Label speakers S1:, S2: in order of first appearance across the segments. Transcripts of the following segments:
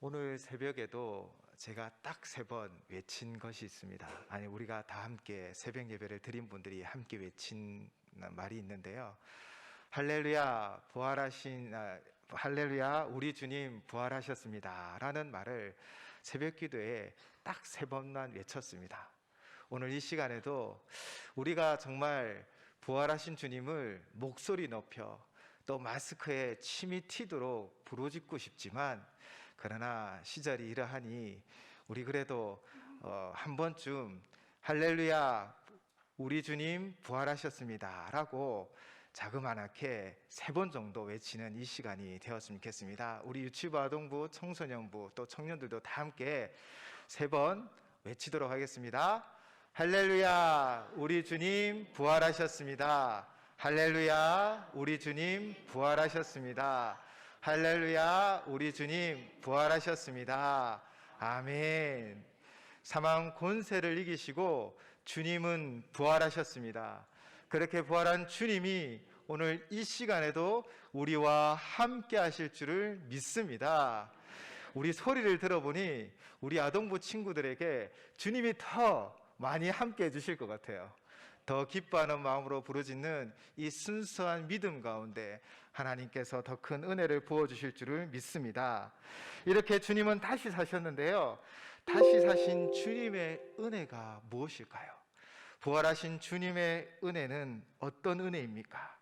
S1: 오늘 새벽에도 제가 딱 3번 외친 것이 있습니다. 아니, 우리가 다 함께 새벽 예배를 드린 분들이 함께 외친 말이 있는데요. 할렐루야, 할렐루야, 우리 주님 부활하셨습니다. 라는 말을 새벽 기도에 딱 3번만 외쳤습니다. 오늘 이 시간에도 우리가 정말 부활하신 주님을 목소리 높여 또 마스크에 침이 튀도록 부르짖고 싶지만, 그러나 시절이 이러하니 우리 그래도 한 번쯤 할렐루야 우리 주님 부활하셨습니다 라고 자그마하게 3번 정도 외치는 이 시간이 되었으면 좋겠습니다. 우리 유치부, 아동부, 청소년부 또 청년들도 다 함께 3번 외치도록 하겠습니다. 할렐루야 우리 주님 부활하셨습니다. 할렐루야 우리 주님 부활하셨습니다. 할렐루야 우리 주님 부활하셨습니다. 아멘. 사망 권세를 이기시고 주님은 부활하셨습니다. 그렇게 부활한 주님이 오늘 이 시간에도 우리와 함께 하실 줄을 믿습니다. 우리 소리를 들어보니 우리 아동부 친구들에게 주님이 더 많이 함께 해주실 것 같아요. 더 기뻐하는 마음으로 부르짖는 이 순수한 믿음 가운데 하나님께서 더 큰 은혜를 부어주실 줄을 믿습니다. 이렇게 주님은 다시 사셨는데요, 다시 사신 주님의 은혜가 무엇일까요? 부활하신 주님의 은혜는 어떤 은혜입니까?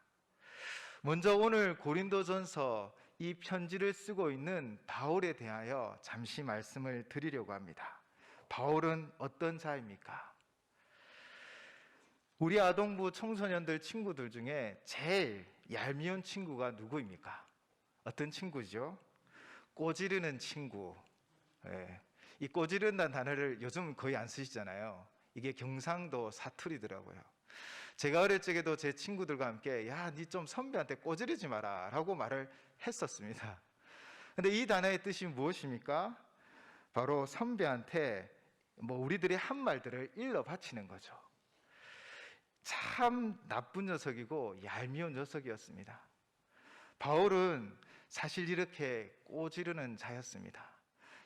S1: 먼저 오늘 고린도전서 이 편지를 쓰고 있는 바울에 대하여 잠시 말씀을 드리려고 합니다. 바울은 어떤 자입니까? 우리 아동부 청소년들 친구들 중에 제일 얄미운 친구가 누구입니까? 어떤 친구죠? 꼬지르는 친구. 예. 이 꼬지른다는 단어를 요즘 거의 안 쓰시잖아요. 이게 경상도 사투리더라고요. 제가 어릴 적에도 제 친구들과 함께 야, 니 좀 선배한테 꼬지르지 마라 라고 말을 했었습니다. 근데 이 단어의 뜻이 무엇입니까? 바로 선배한테 우리들이 한 말들을 일러 바치는 거죠. 참 나쁜 녀석이고 얄미운 녀석이었습니다. 바울은 사실 이렇게 꼬지르는 자였습니다.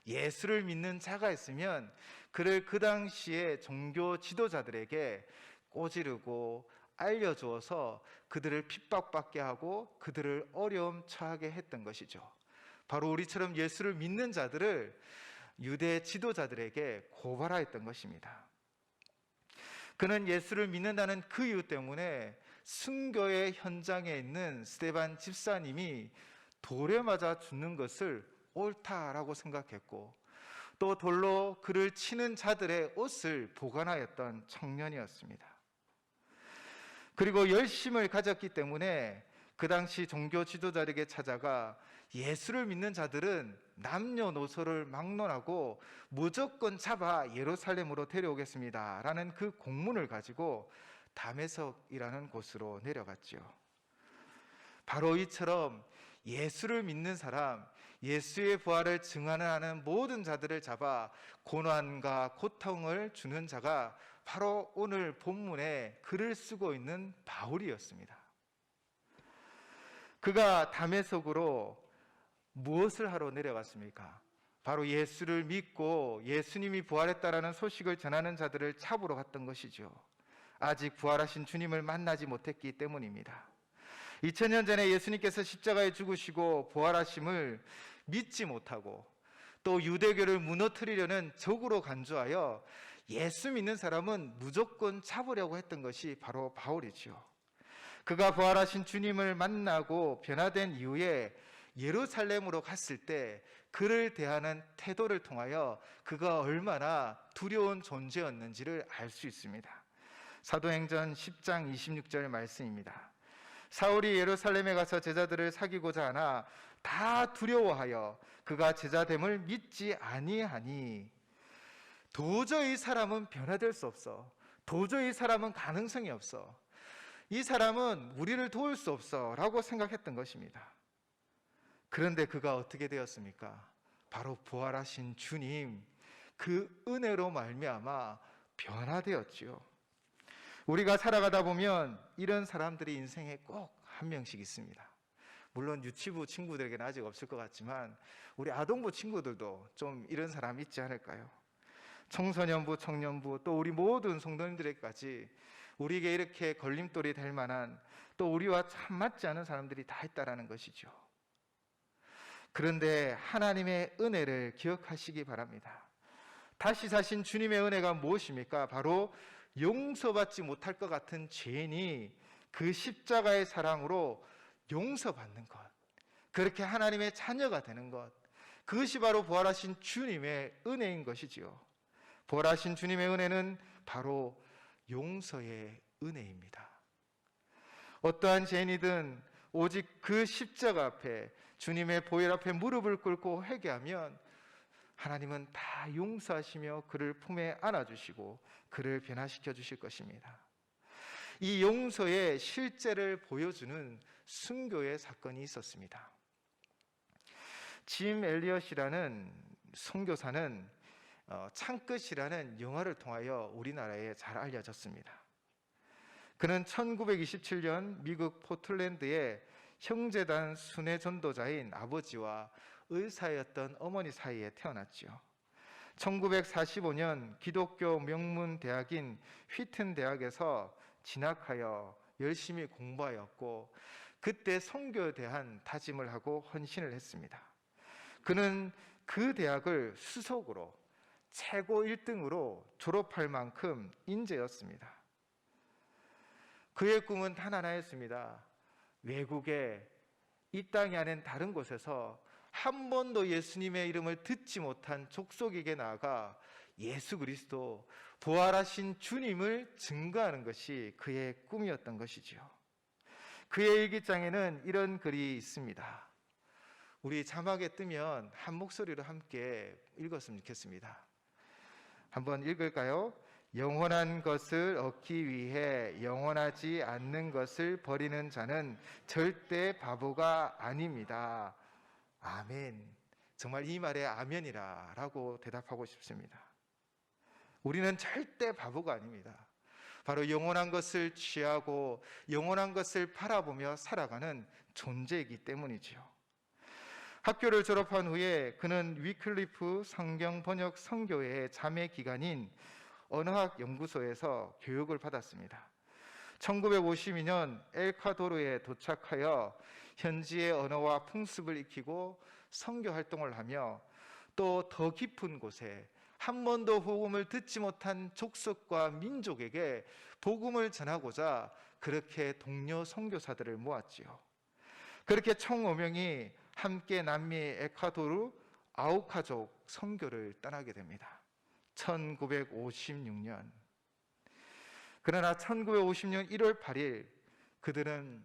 S1: 예수를 믿는 자가 있으면 그를 그 당시에 종교 지도자들에게 꼬지르고 알려주어서 그들을 핍박받게 하고 그들을 어려움 처하게 했던 것이죠. 바로 우리처럼 예수를 믿는 자들을 유대 지도자들에게 고발하였던 것입니다. 그는 예수를 믿는다는 그 이유 때문에 순교의 현장에 있는 스데반 집사님이 돌에 맞아 죽는 것을 옳다라고 생각했고, 또 돌로 그를 치는 자들의 옷을 보관하였던 청년이었습니다. 그리고 열심을 가졌기 때문에 그 당시 종교 지도자에게 찾아가 예수를 믿는 자들은 남녀노소를 막론하고 무조건 잡아 예루살렘으로 데려오겠습니다 라는 그 공문을 가지고 다메섹이라는 곳으로 내려갔죠. 바로 이처럼 예수를 믿는 사람, 예수의 부활을 증언하는 모든 자들을 잡아 고난과 고통을 주는 자가 바로 오늘 본문에 글을 쓰고 있는 바울이었습니다. 그가 다메섹으로 무엇을 하러 내려갔습니까? 바로 예수를 믿고 예수님이 부활했다라는 소식을 전하는 자들을 잡으러 갔던 것이죠. 아직 부활하신 주님을 만나지 못했기 때문입니다. 2000년 전에 예수님께서 십자가에 죽으시고 부활하심을 믿지 못하고 또 유대교를 무너뜨리려는 적으로 간주하여 예수 믿는 사람은 무조건 잡으려고 했던 것이 바로 바울이죠. 그가 부활하신 주님을 만나고 변화된 이후에 예루살렘으로 갔을 때 그를 대하는 태도를 통하여 그가 얼마나 두려운 존재였는지를 알 수 있습니다. 사도행전 10장 26절 말씀입니다. 사울이 예루살렘에 가서 제자들을 사귀고자 하나 다 두려워하여 그가 제자됨을 믿지 아니하니, 도저히 사람은 변화될 수 없어. 도저히 사람은 가능성이 없어. 이 사람은 우리를 도울 수 없어 라고 생각했던 것입니다. 그런데 그가 어떻게 되었습니까? 바로 부활하신 주님, 그 은혜로 말미암아 변화되었지요. 우리가 살아가다 보면 이런 사람들이 인생에 꼭 한 명씩 있습니다. 물론 유치부 친구들에게는 아직 없을 것 같지만 우리 아동부 친구들도 좀 이런 사람 있지 않을까요? 청소년부, 청년부, 또 우리 모든 성도님들에게까지 우리에게 이렇게 걸림돌이 될 만한, 또 우리와 참 맞지 않은 사람들이 다 있다라는 것이죠. 그런데 하나님의 은혜를 기억하시기 바랍니다. 다시 사신 주님의 은혜가 무엇입니까? 바로 용서받지 못할 것 같은 죄인이 그 십자가의 사랑으로 용서받는 것, 그렇게 하나님의 자녀가 되는 것, 그것이 바로 부활하신 주님의 은혜인 것이지요. 부활하신 주님의 은혜는 바로 용서의 은혜입니다. 어떠한 죄인이든 오직 그 십자가 앞에, 주님의 보혈 앞에 무릎을 꿇고 회개하면 하나님은 다 용서하시며 그를 품에 안아주시고 그를 변화시켜 주실 것입니다. 이 용서의 실제를 보여주는 순교의 사건이 있었습니다. 짐 엘리엇이라는 선교사는 창끝이라는 영화를 통하여 우리나라에 잘 알려졌습니다. 그는 1927년 미국 포틀랜드의 형제단 순회 전도자인 아버지와 의사였던 어머니 사이에 태어났지요. 1945년 기독교 명문 대학인 휘튼 대학에서 진학하여 열심히 공부하였고, 그때 선교에 대한 다짐을 하고 헌신을 했습니다. 그는 그 대학을 수석으로 최고 1등으로 졸업할 만큼 인재였습니다. 그의 꿈은 단 하나였습니다. 외국에, 이 땅이 아닌 다른 곳에서 한 번도 예수님의 이름을 듣지 못한 족속에게 나아가 예수 그리스도, 부활하신 주님을 증거하는 것이 그의 꿈이었던 것이지요. 그의 일기장에는 이런 글이 있습니다. 우리 자막에 뜨면 한 목소리로 함께 읽었으면 좋겠습니다. 한번 읽을까요? 영원한 것을 얻기 위해 영원하지 않는 것을 버리는 자는 절대 바보가 아닙니다. 아멘. 정말 이 말에 아멘이라고 대답하고 싶습니다. 우리는 절대 바보가 아닙니다. 바로 영원한 것을 취하고 영원한 것을 바라보며 살아가는 존재이기 때문이지요. 학교를 졸업한 후에 그는 위클리프 성경 번역 선교회의 자매 기관인 언어학 연구소에서 교육을 받았습니다. 1952년 엘카도르에 도착하여 현지의 언어와 풍습을 익히고 선교 활동을 하며, 또 더 깊은 곳에 한 번도 복음을 듣지 못한 족속과 민족에게 복음을 전하고자 그렇게 동료 선교사들을 모았지요. 그렇게 총 5명이 함께 남미 에콰도르 아우카족 선교를 떠나게 됩니다. 1956년. 그러나 1950년 1월 8일 그들은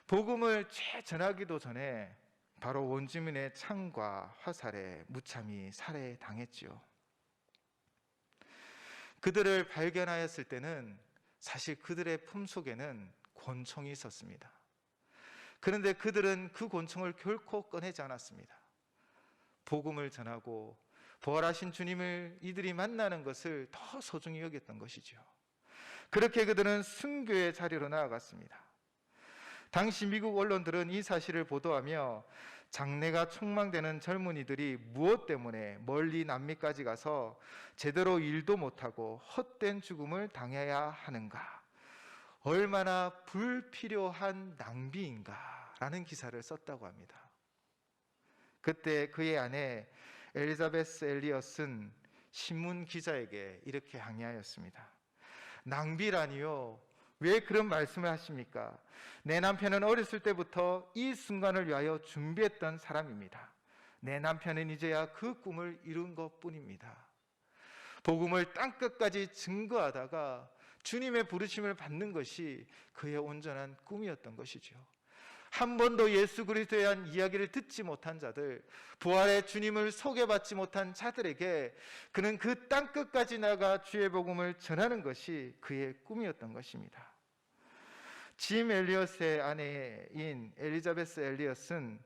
S1: 복음을 전하기도 전에 바로 원주민의 창과 화살에 무참히 살해당했지요. 그들을 발견하였을 때는 사실 그들의 품속에는 권총이 있었습니다. 그런데 그들은 그 권총을 결코 꺼내지 않았습니다. 복음을 전하고 부활하신 주님을 이들이 만나는 것을 더 소중히 여겼던 것이죠. 그렇게 그들은 순교의 자리로 나아갔습니다. 당시 미국 언론들은 이 사실을 보도하며 장래가 촉망되는 젊은이들이 무엇 때문에 멀리 남미까지 가서 제대로 일도 못하고 헛된 죽음을 당해야 하는가, 얼마나 불필요한 낭비인가 라는 기사를 썼다고 합니다. 그때 그의 아내 엘리자베스 엘리엇은 신문 기자에게 이렇게 항의하였습니다. 낭비라니요? 왜 그런 말씀을 하십니까? 내 남편은 어렸을 때부터 이 순간을 위하여 준비했던 사람입니다. 내 남편은 이제야 그 꿈을 이룬 것뿐입니다. 복음을 땅끝까지 증거하다가 주님의 부르심을 받는 것이 그의 온전한 꿈이었던 것이죠. 한 번도 예수 그리스도에 대한 이야기를 듣지 못한 자들, 부활의 주님을 소개받지 못한 자들에게 그는 그 땅끝까지 나가 주의 복음을 전하는 것이 그의 꿈이었던 것입니다. 짐 엘리엇의 아내인 엘리자베스 엘리엇은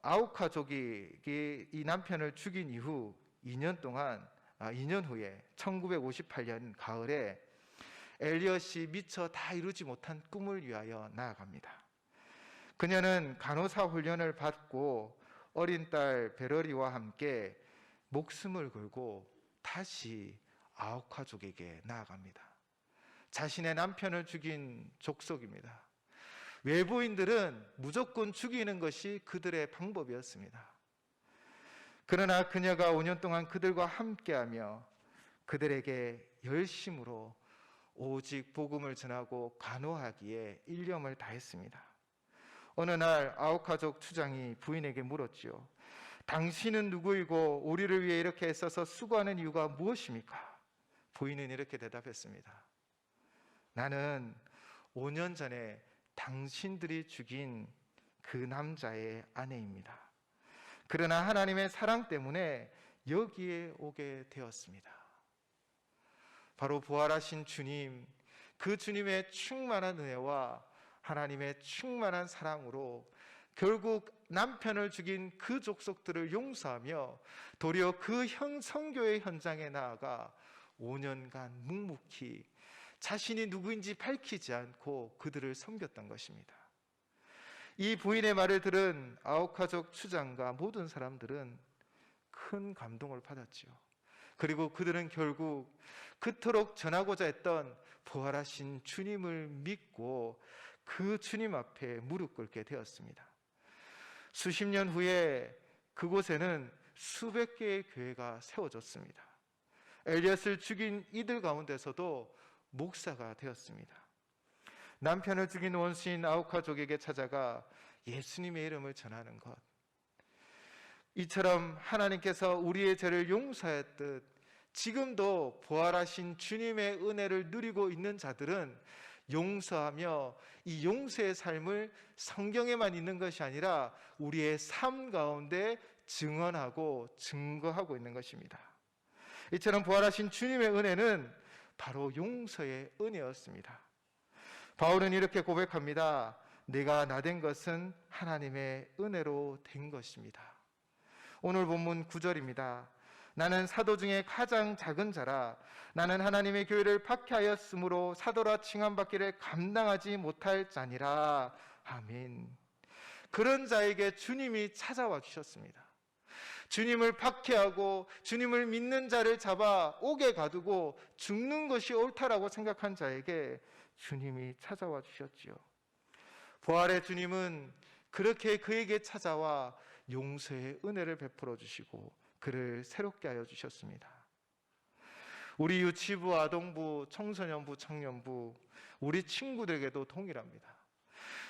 S1: 아우카족이 이 남편을 죽인 이후 2년 후에 1958년 가을에 엘리엇이 미처 다 이루지 못한 꿈을 위하여 나아갑니다. 그녀는 간호사 훈련을 받고 어린 딸 베러리와 함께 목숨을 걸고 다시 아우카족에게 나아갑니다. 자신의 남편을 죽인 족속입니다. 외부인들은 무조건 죽이는 것이 그들의 방법이었습니다. 그러나 그녀가 5년 동안 그들과 함께하며 그들에게 열심으로 오직 복음을 전하고 간호하기에 일념을 다했습니다. 어느 날 아우카족 추장이 부인에게 물었지요. 당신은 누구이고 우리를 위해 이렇게 애써서 수고하는 이유가 무엇입니까? 부인은 이렇게 대답했습니다. 나는 5년 전에 당신들이 죽인 그 남자의 아내입니다. 그러나 하나님의 사랑 때문에 여기에 오게 되었습니다. 바로 부활하신 주님, 그 주님의 충만한 은혜와 하나님의 충만한 사랑으로 결국 남편을 죽인 그 족속들을 용서하며 도리어 그 선교의 현장에 나아가 5년간 묵묵히 자신이 누구인지 밝히지 않고 그들을 섬겼던 것입니다. 이 부인의 말을 들은 아우카족 추장과 모든 사람들은 큰 감동을 받았지요. 그리고 그들은 결국 그토록 전하고자 했던 부활하신 주님을 믿고 그 주님 앞에 무릎 꿇게 되었습니다. 수십 년 후에 그곳에는 수백 개의 교회가 세워졌습니다. 엘리엇을 죽인 이들 가운데서도 목사가 되었습니다. 남편을 죽인 원수인 아우카족에게 찾아가 예수님의 이름을 전하는 것, 이처럼 하나님께서 우리의 죄를 용서했듯 지금도 부활하신 주님의 은혜를 누리고 있는 자들은 용서하며 이 용서의 삶을 성경에만 있는 것이 아니라 우리의 삶 가운데 증언하고 증거하고 있는 것입니다. 이처럼 부활하신 주님의 은혜는 바로 용서의 은혜였습니다. 바울은 이렇게 고백합니다. 내가 나된 것은 하나님의 은혜로 된 것입니다. 오늘 본문 9절입니다. 나는 사도 중에 가장 작은 자라. 나는 하나님의 교회를 박해하였으므로 사도라 칭함받기를 감당하지 못할 자니라. 아멘. 그런 자에게 주님이 찾아와 주셨습니다. 주님을 박해하고 주님을 믿는 자를 잡아 옥에 가두고 죽는 것이 옳다라고 생각한 자에게 주님이 찾아와 주셨지요. 부활의 주님은 그렇게 그에게 찾아와 용서의 은혜를 베풀어 주시고 그를 새롭게 하여 주셨습니다. 우리 유치부, 아동부, 청소년부, 청년부, 우리 친구들에게도 동일합니다.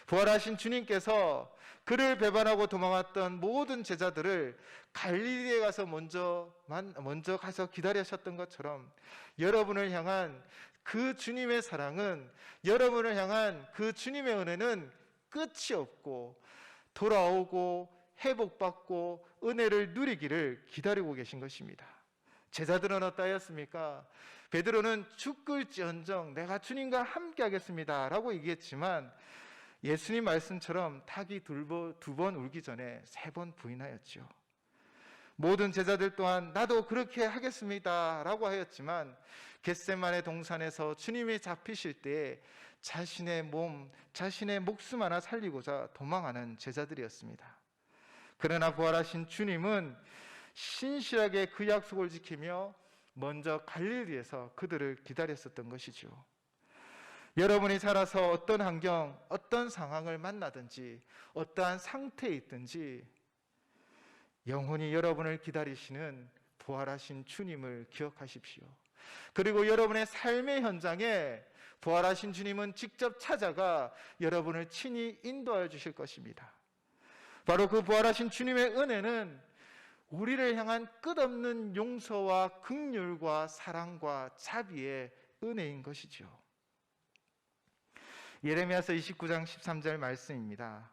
S1: 부활하신 주님께서 그를 배반하고 도망왔던 모든 제자들을 갈릴리에 가서 먼저 가서 기다리셨던 것처럼 여러분을 향한 그 주님의 사랑은, 여러분을 향한 그 주님의 은혜는 끝이 없고 돌아오고 회복받고 은혜를 누리기를 기다리고 계신 것입니다. 제자들은 어떠하였습니까? 베드로는 죽을지언정 내가 주님과 함께 하겠습니다 라고 얘기했지만 예수님 말씀처럼 닭이 두 번 울기 전에 3번 부인하였죠. 모든 제자들 또한 나도 그렇게 하겠습니다 라고 하였지만 겟세마네 동산에서 주님이 잡히실 때에 자신의 목숨 하나 살리고자 도망하는 제자들이었습니다. 그러나 부활하신 주님은 신실하게 그 약속을 지키며 먼저 갈릴리에서 그들을 기다렸었던 것이죠. 여러분이 살아서 어떤 환경, 어떤 상황을 만나든지 어떠한 상태에 있든지 영원히 여러분을 기다리시는 부활하신 주님을 기억하십시오. 그리고 여러분의 삶의 현장에 부활하신 주님은 직접 찾아가 여러분을 친히 인도하여 주실 것입니다. 바로 그 부활하신 주님의 은혜는 우리를 향한 끝없는 용서와 긍휼과 사랑과 자비의 은혜인 것이죠. 예레미야서 29장 13절 말씀입니다.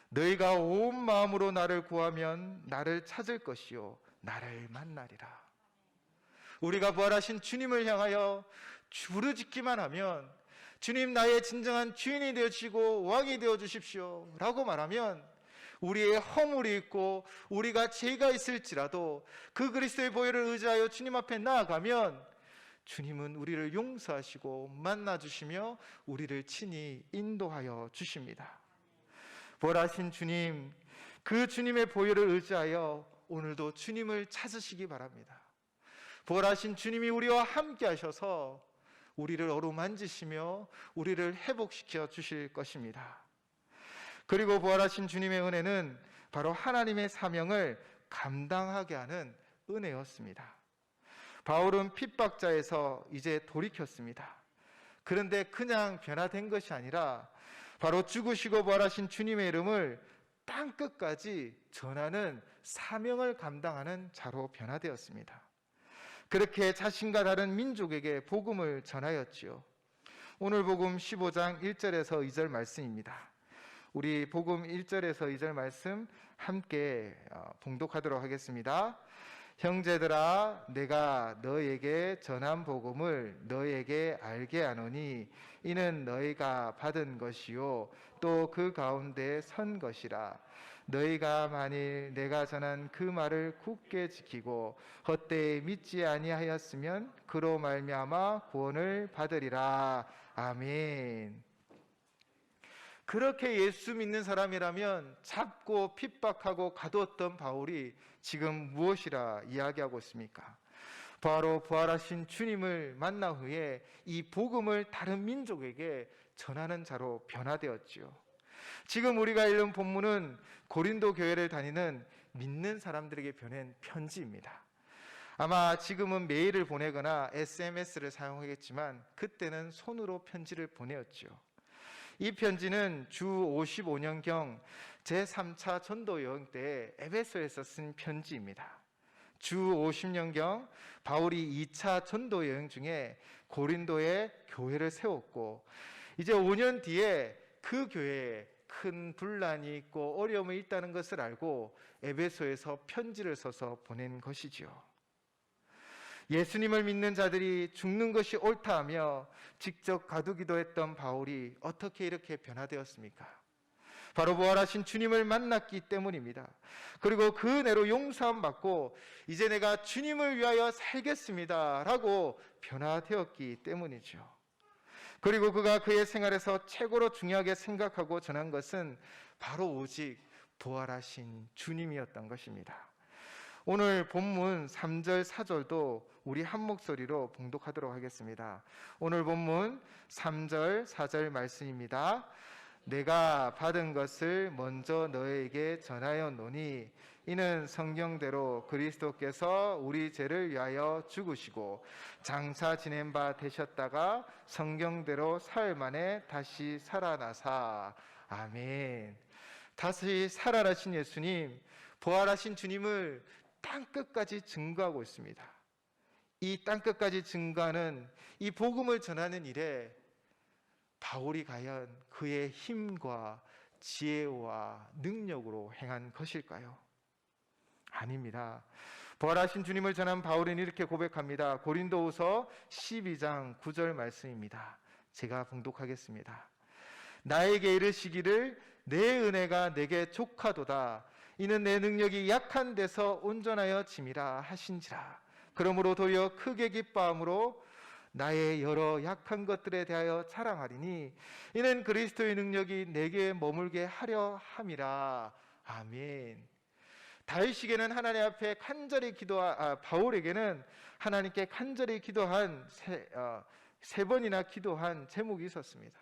S1: 너희가 온 마음으로 나를 구하면 나를 찾을 것이요 나를 만나리라. 우리가 부활하신 주님을 향하여 부르짖기만 하면 주님 나의 진정한 주인이 되어주시고 왕이 되어주십시오 라고 말하면 우리의 허물이 있고 우리가 죄가 있을지라도 그 그리스도의 보혈을 의지하여 주님 앞에 나아가면 주님은 우리를 용서하시고 만나주시며 우리를 친히 인도하여 주십니다. 부활하신 주님, 그 주님의 보혈을 의지하여 오늘도 주님을 찾으시기 바랍니다. 부활하신 주님이 우리와 함께 하셔서 우리를 어루만지시며 우리를 회복시켜 주실 것입니다. 그리고 부활하신 주님의 은혜는 바로 하나님의 사명을 감당하게 하는 은혜였습니다. 바울은 핍박자에서 이제 돌이켰습니다. 그런데 그냥 변화된 것이 아니라 바로 죽으시고 부활하신 주님의 이름을 땅끝까지 전하는 사명을 감당하는 자로 변화되었습니다. 그렇게 자신과 다른 민족에게 복음을 전하였지요. 오늘 복음 15장 1절에서 2절 말씀입니다. 우리 복음 1절에서 2절 말씀 함께 봉독하도록 하겠습니다. 형제들아, 내가 너에게 전한 복음을 너에게 알게 하노니 이는 너희가 받은 것이요 또 그 가운데 선 것이라. 너희가 만일 내가 전한 그 말을 굳게 지키고 헛되이 믿지 아니하였으면 그로 말미암아 구원을 받으리라. 아멘. 그렇게 예수 믿는 사람이라면 잡고 핍박하고 가두었던 바울이 지금 무엇이라 이야기하고 있습니까? 바로 부활하신 주님을 만난 후에 이 복음을 다른 민족에게 전하는 자로 변화되었지요. 지금 우리가 읽은 본문은 고린도 교회를 다니는 믿는 사람들에게 보낸 편지입니다. 아마 지금은 메일을 보내거나 SMS를 사용하겠지만 그때는 손으로 편지를 보내었지요. 이 편지는 주 55년경 제3차 전도 여행 때 에베소에서 쓴 편지입니다. 주 50년경 바울이 2차 전도 여행 중에 고린도에 교회를 세웠고 이제 5년 뒤에 그 교회에 큰 분란이 있고 어려움이 있다는 것을 알고 에베소에서 편지를 써서 보낸 것이지요. 예수님을 믿는 자들이 죽는 것이 옳다 하며 직접 가두기도 했던 바울이 어떻게 이렇게 변화되었습니까? 바로 부활하신 주님을 만났기 때문입니다. 그리고 그 은혜로 용서함 받고 이제 내가 주님을 위하여 살겠습니다 라고 변화되었기 때문이죠. 그리고 그가 그의 생활에서 최고로 중요하게 생각하고 전한 것은 바로 오직 부활하신 주님이었던 것입니다. 오늘 본문 3절 4절도 우리 한 목소리로 봉독하도록 하겠습니다. 오늘 본문 3절 4절 말씀입니다. 내가 받은 것을 먼저 너에게 전하였노니 이는 성경대로 그리스도께서 우리 죄를 위하여 죽으시고 장사 지낸 바 되셨다가 성경대로 사흘 만에 다시 살아나사. 아멘. 다시 살아나신 예수님, 부활하신 주님을 땅끝까지 증거하고 있습니다. 이 땅끝까지 증거하는 이 복음을 전하는 일에 바울이 과연 그의 힘과 지혜와 능력으로 행한 것일까요? 아닙니다. 부활하신 주님을 전한 바울은 이렇게 고백합니다. 고린도후서 12장 9절 말씀입니다. 제가 봉독하겠습니다. 나에게 이르시기를 내 은혜가 내게 족하도다. 이는 내 능력이 약한 데서 온전하여 짐이라 하신지라. 그러므로 도리어 크게 기뻐함으로 나의 여러 약한 것들에 대하여 자랑하리니 이는 그리스도의 능력이 내게 머물게 하려 함이라. 아멘. 다윗에게는 하나님 앞에 간절히 바울에게는 하나님께 간절히 기도한 세 번이나 기도한 제목이 있었습니다.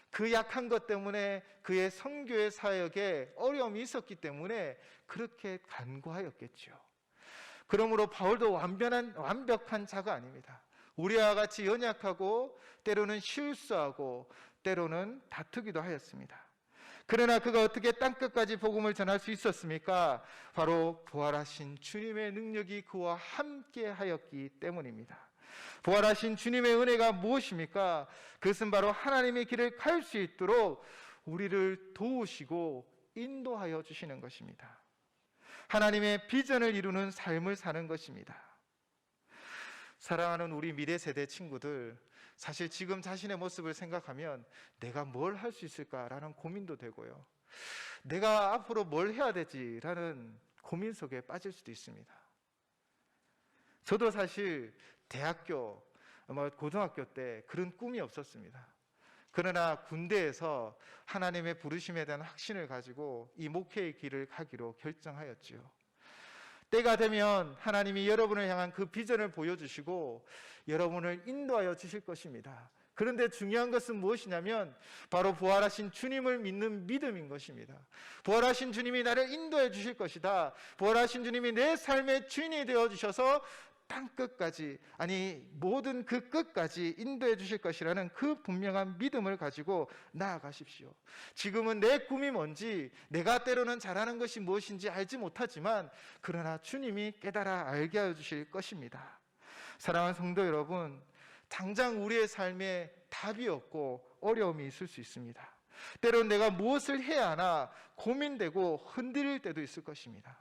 S1: 그 약한 것 때문에 그의 선교의 사역에 어려움이 있었기 때문에 그렇게 간구하였겠죠. 그러므로 바울도 완벽한 자가 아닙니다. 우리와 같이 연약하고 때로는 실수하고 때로는 다투기도 하였습니다. 그러나 그가 어떻게 땅끝까지 복음을 전할 수 있었습니까? 바로 부활하신 주님의 능력이 그와 함께 하였기 때문입니다. 부활하신 주님의 은혜가 무엇입니까? 그것은 바로 하나님의 길을 갈 수 있도록 우리를 도우시고 인도하여 주시는 것입니다. 하나님의 비전을 이루는 삶을 사는 것입니다. 사랑하는 우리 미래 세대 친구들, 사실 지금 자신의 모습을 생각하면 내가 뭘 할 수 있을까라는 고민도 되고요. 내가 앞으로 뭘 해야 되지라는 고민 속에 빠질 수도 있습니다. 저도 사실 대학교, 고등학교 때 그런 꿈이 없었습니다. 그러나 군대에서 하나님의 부르심에 대한 확신을 가지고 이 목회의 길을 가기로 결정하였지요. 때가 되면 하나님이 여러분을 향한 그 비전을 보여주시고 여러분을 인도하여 주실 것입니다. 그런데 중요한 것은 무엇이냐면 바로 부활하신 주님을 믿는 믿음인 것입니다. 부활하신 주님이 나를 인도해 주실 것이다. 부활하신 주님이 내 삶의 주인이 되어 주셔서 땅끝까지, 아니 모든 그 끝까지 인도해 주실 것이라는 그 분명한 믿음을 가지고 나아가십시오. 지금은 내 꿈이 뭔지, 내가 때로는 잘하는 것이 무엇인지 알지 못하지만 그러나 주님이 깨달아 알게 하여 주실 것입니다. 사랑하는 성도 여러분, 당장 우리의 삶에 답이 없고 어려움이 있을 수 있습니다. 때론 내가 무엇을 해야 하나 고민되고 흔들릴 때도 있을 것입니다.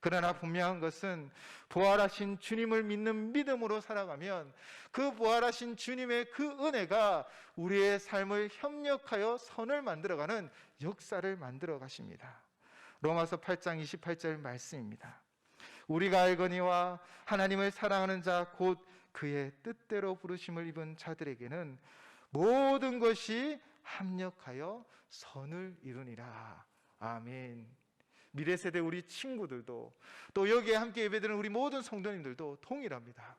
S1: 그러나 분명한 것은 부활하신 주님을 믿는 믿음으로 살아가면 그 부활하신 주님의 그 은혜가 우리의 삶을 협력하여 선을 만들어가는 역사를 만들어 가십니다. 로마서 8장 28절 말씀입니다. 우리가 알거니와 하나님을 사랑하는 자 곧 그의 뜻대로 부르심을 입은 자들에게는 모든 것이 합력하여 선을 이루니라. 아멘. 미래세대 우리 친구들도 또 여기에 함께 예배드리는 우리 모든 성도님들도 동일합니다.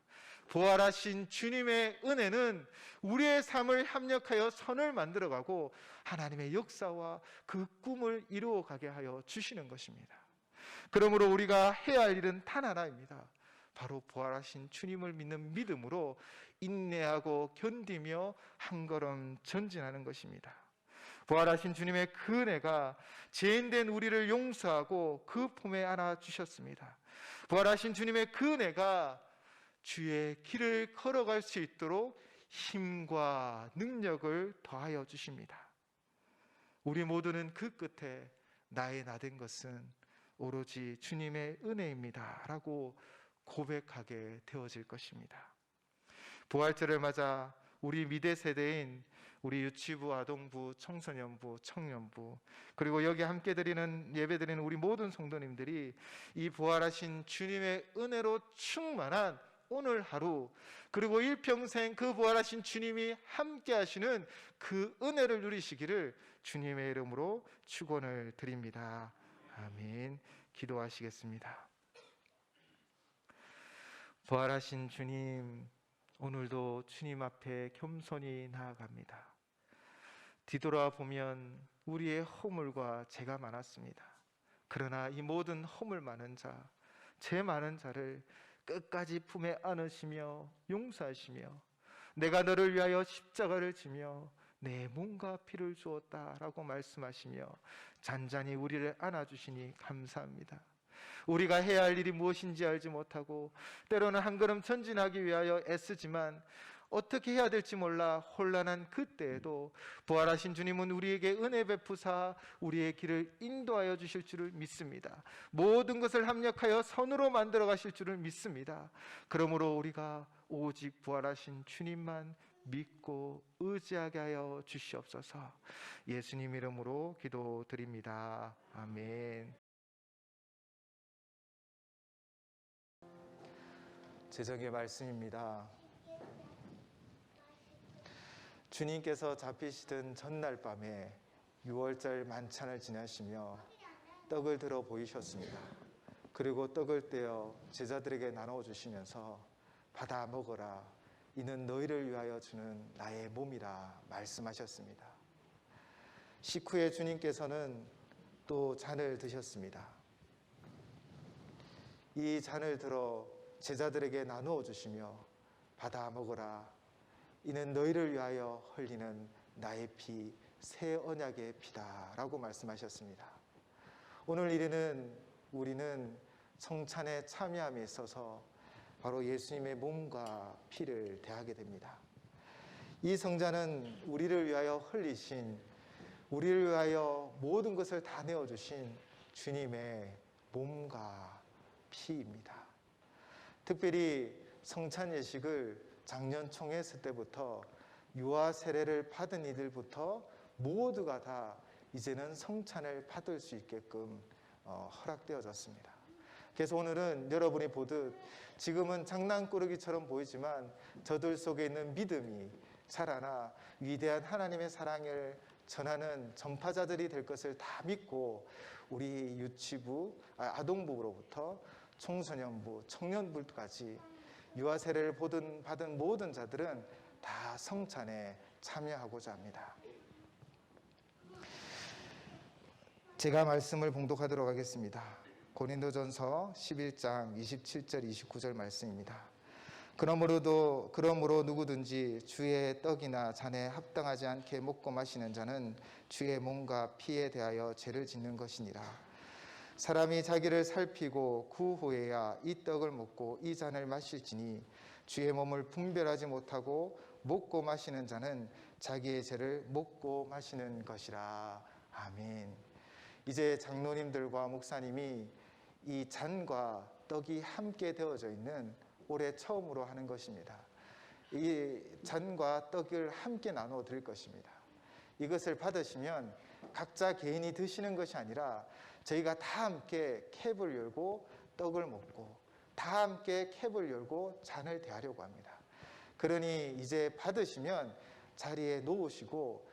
S1: 부활하신 주님의 은혜는 우리의 삶을 합력하여 선을 만들어가고 하나님의 역사와 그 꿈을 이루어가게 하여 주시는 것입니다. 그러므로 우리가 해야 할 일은 단 하나입니다. 바로 부활하신 주님을 믿는 믿음으로 인내하고 견디며 한 걸음 전진하는 것입니다. 부활하신 주님의 그 은혜가 죄인된 우리를 용서하고 그 품에 안아 주셨습니다. 부활하신 주님의 그 은혜가 주의 길을 걸어갈 수 있도록 힘과 능력을 더하여 주십니다. 우리 모두는 그 끝에 나의 나된 것은 오로지 주님의 은혜입니다 라고 고백하게 되어질 것입니다. 부활절을 맞아 우리 미대 세대인 우리 유치부, 아동부, 청소년부, 청년부, 그리고 여기 함께 드리는 예배 드리는 우리 모든 성도님들이 이 부활하신 주님의 은혜로 충만한 오늘 하루, 그리고 일평생 그 부활하신 주님이 함께 하시는 그 은혜를 누리시기를 주님의 이름으로 축원을 드립니다. 아멘. 기도하시겠습니다. 부활하신 주님, 오늘도 주님 앞에 겸손히 나아갑니다. 뒤돌아보면 우리의 허물과 죄가 많았습니다. 그러나 이 모든 허물 많은 자, 죄 많은 자를 끝까지 품에 안으시며 용서하시며 내가 너를 위하여 십자가를 지며 내 몸과 피를 주었다라고 말씀하시며 잔잔히 우리를 안아주시니 감사합니다. 우리가 해야 할 일이 무엇인지 알지 못하고 때로는 한 걸음 전진하기 위하여 애쓰지만 어떻게 해야 될지 몰라 혼란한 그때에도 부활하신 주님은 우리에게 은혜 베푸사 우리의 길을 인도하여 주실 줄을 믿습니다. 모든 것을 합력하여 선으로 만들어 가실 줄을 믿습니다. 그러므로 우리가 오직 부활하신 주님만 믿고 의지하게 하여 주시옵소서. 예수님 이름으로 기도드립니다. 아멘. 제적의 말씀입니다. 주님께서 잡히시던 전날 밤에 6월절 만찬을 지내시며 떡을 들어 보이셨습니다. 그리고 떡을 떼어 제자들에게 나눠 주시면서 받아 먹어라, 이는 너희를 위하여 주는 나의 몸이라 말씀하셨습니다. 식후에 주님께서는 또 잔을 드셨습니다. 이 잔을 들어 제자들에게 나누어 주시며 받아 먹어라, 이는 너희를 위하여 흘리는 나의 피, 새 언약의 피다 라고 말씀하셨습니다. 오늘 우리는 성찬에 참여함에 있어서 바로 예수님의 몸과 피를 대하게 됩니다. 이 성찬은 우리를 위하여 흘리신, 우리를 위하여 모든 것을 다 내어주신 주님의 몸과 피입니다. 특별히 성찬 예식을 작년 총회했을 때부터 유아 세례를 받은 이들부터 모두가 다 이제는 성찬을 받을 수 있게끔 허락되어졌습니다. 그래서 오늘은 여러분이 보듯 지금은 장난꾸러기처럼 보이지만 저들 속에 있는 믿음이 자라나 위대한 하나님의 사랑을 전하는 전파자들이 될 것을 다 믿고 우리 유치부, 아동부로부터 청소년부, 청년부까지 유아 세례를 받은 모든 자들은 다 성찬에 참여하고자 합니다. 제가 말씀을 봉독하도록 하겠습니다. 고린도전서 11장 27절 29절 말씀입니다. 그러므로 누구든지 주의 떡이나 잔에 합당하지 않게 먹고 마시는 자는 주의 몸과 피에 대하여 죄를 짓는 것이니라. 사람이 자기를 살피고 그 후에야 이 떡을 먹고 이 잔을 마실지니 주의 몸을 분별하지 못하고 먹고 마시는 자는 자기의 죄를 먹고 마시는 것이라. 아멘. 이제 장로님들과 목사님이 이 잔과 떡이 함께 되어져 있는 올해 처음으로 하는 것입니다. 이 잔과 떡을 함께 나누어 드릴 것입니다. 이것을 받으시면 각자 개인이 드시는 것이 아니라 저희가 다 함께 캡을 열고 떡을 먹고 다 함께 캡을 열고 잔을 대하려고 합니다. 그러니 이제 받으시면 자리에 놓으시고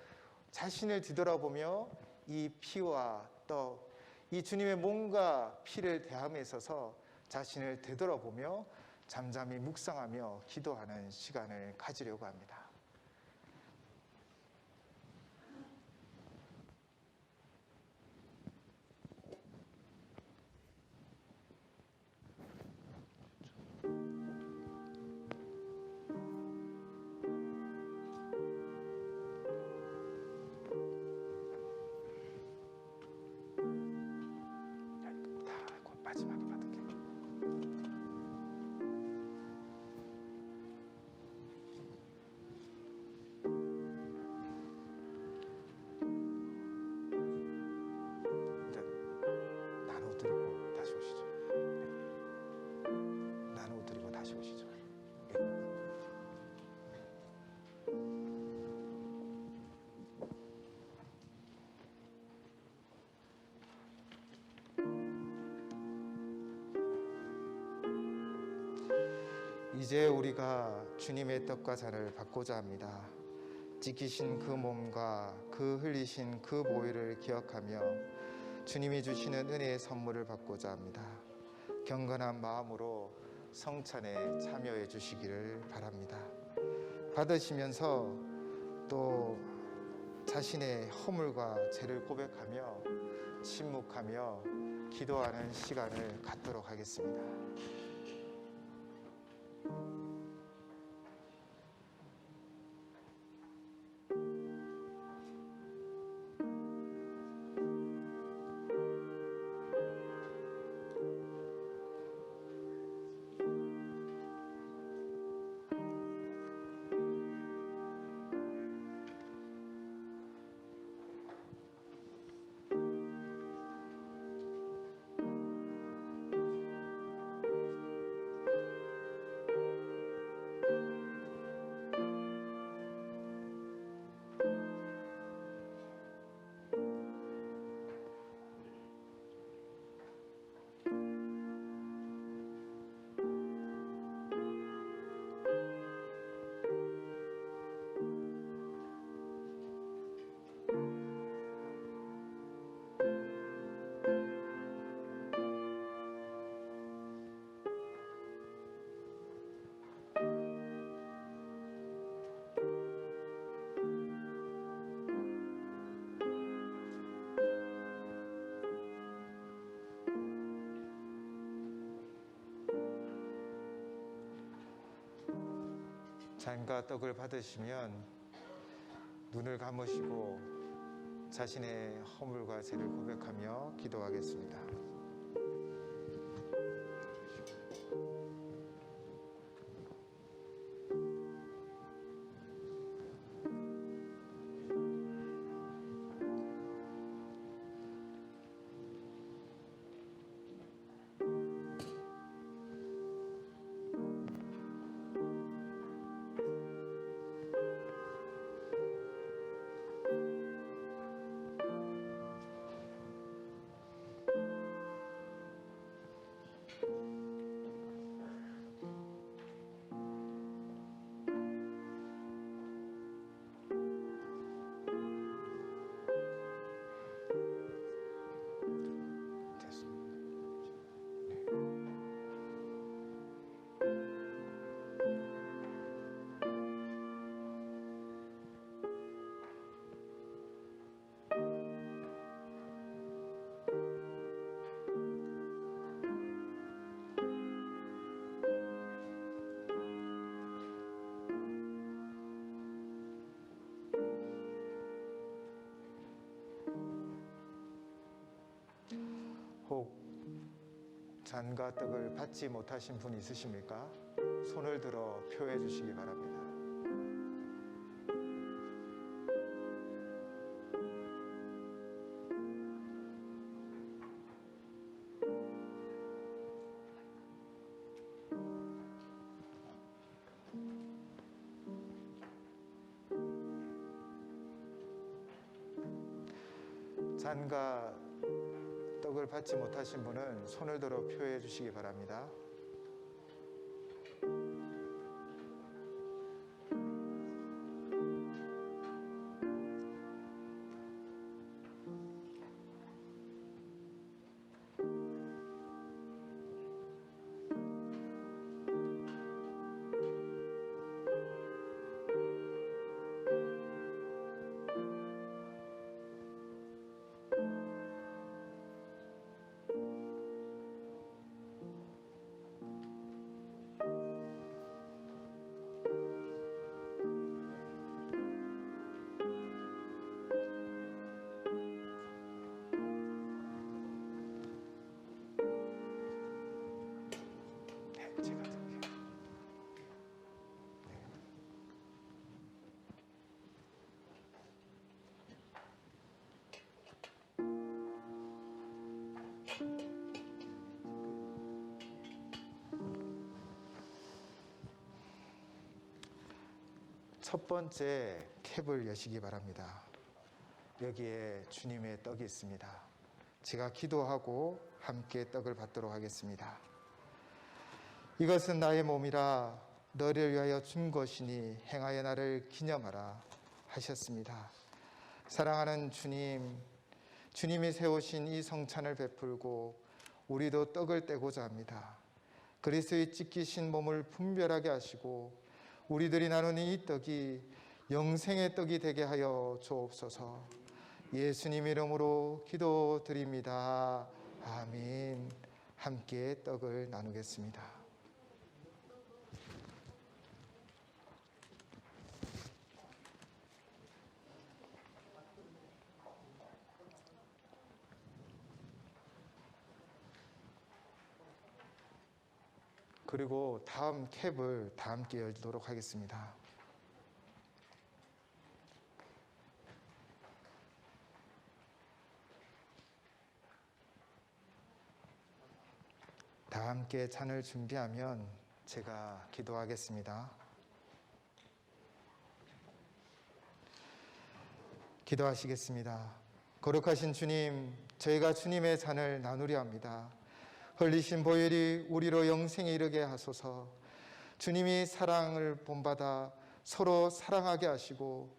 S1: 자신을 뒤돌아보며 이 피와 떡, 이 주님의 몸과 피를 대함에 있어서 자신을 되돌아보며 잠잠히 묵상하며 기도하는 시간을 가지려고 합니다. 마지막에 받을게요. 나눠드리고 다시 오시죠. 나눠드리고 다시 오시죠. 이제 우리가 주님의 떡과 잔을 받고자 합니다. 지키신 그 몸과 그 흘리신 그 보혈을 기억하며 주님이 주시는 은혜의 선물을 받고자 합니다. 경건한 마음으로 성찬에 참여해 주시기를 바랍니다. 받으시면서 또 자신의 허물과 죄를 고백하며 침묵하며 기도하는 시간을 갖도록 하겠습니다. 잔과 떡을 받으시면 눈을 감으시고 자신의 허물과 죄를 고백하며 기도하겠습니다. 잔과 떡을 받지 못하신 분 있으십니까? 손을 들어 표해 주시기 바랍니다. 잔과 떡을 받지 못하신 분은 손을 들어 표해 주시기 바랍니다. 첫 번째 캡을 여시기 바랍니다. 여기에 주님의 떡이 있습니다. 제가 기도하고 함께 떡을 받도록 하겠습니다. 이것은 나의 몸이라 너를 위하여 준 것이니 행하여 나를 기념하라 하셨습니다. 사랑하는 주님, 주님이 세우신 이 성찬을 베풀고 우리도 떡을 떼고자 합니다. 그리스도의 찢기신 몸을 분별하게 하시고 우리들이 나누는 이 떡이 영생의 떡이 되게 하여 주옵소서. 예수님 이름으로 기도드립니다. 아멘. 함께 떡을 나누겠습니다. 그리고 다음 캡을 다 함께 열도록 하겠습니다. 다 함께 잔을 준비하면 제가 기도하겠습니다. 기도하시겠습니다. 거룩하신 주님, 저희가 주님의 잔을 나누려 합니다. 흘리신 보혈이 우리로 영생에 이르게 하소서. 주님이 사랑을 본받아 서로 사랑하게 하시고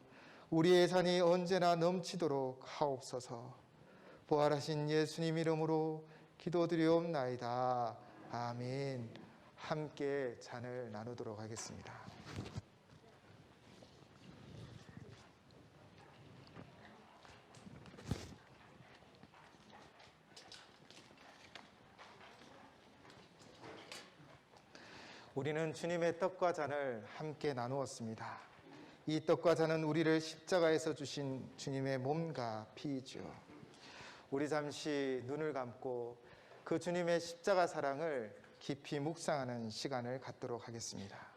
S1: 우리의 잔이 언제나 넘치도록 하옵소서. 부활하신 예수님 이름으로 기도드리옵나이다. 아멘. 함께 잔을 나누도록 하겠습니다. 우리는 주님의 떡과 잔을 함께 나누었습니다. 이 떡과 잔은 우리를 십자가에서 주신 주님의 몸과 피이죠. 우리 잠시 눈을 감고 그 주님의 십자가 사랑을 깊이 묵상하는 시간을 갖도록 하겠습니다.